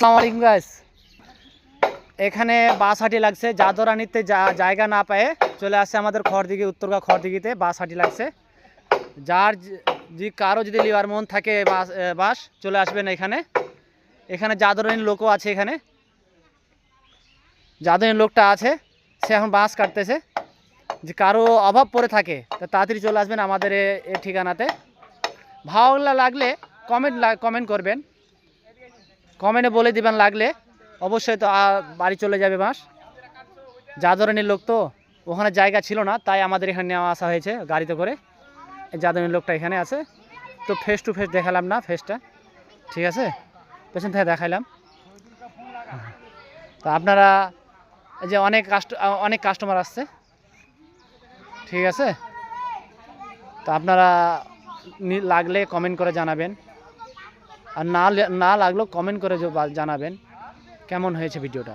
আসসালামু আলাইকুম গাইস, এখানে বাস হাঁটি লাগছে। জাদরানিতে জায়গা না পেয়ে চলে আসছে আমাদের খড়দিঘি, উত্তরগাঁ খড়দিঘিতে বাস হাঁটি লাগছে। যার যে কারো যদি লিবার মন থাকে বাস চলে আসবেন এখানে। এখানে জাদরানির লোকও আছে, এখানে জাদরানির লোকটা আছে, সে এখন বাস কাটতেছে। যে কারো অভাব পড়ে থাকে তা তাড়াতাড়ি চলে আসবেন আমাদের এই ঠিকানাতে। ভালো লাগলে কমেন্ট করবেন, কমেন্টে বলে দিবেন লাগলে। অবশ্যই তো বাড়ি চলে যাবে বাস। জাদরানির লোক তো ওখানে জায়গা ছিল না, তাই আমাদের এখানে নেওয়া আসা হয়েছে গাড়িতে করে। জাদরানির লোকটা এখানে আছে তো ফেস টু ফেস দেখালাম না ফেসটা, ঠিক আছে, পেছন থেকে দেখাইলাম। তো আপনারা যে অনেক কাস্টমার আসছে, ঠিক আছে। তো আপনারা লাগলে কমেন্ট করে জানাবেন, আর না লাগলেও কমেন্ট করে জানাবেন কেমন হয়েছে ভিডিওটা।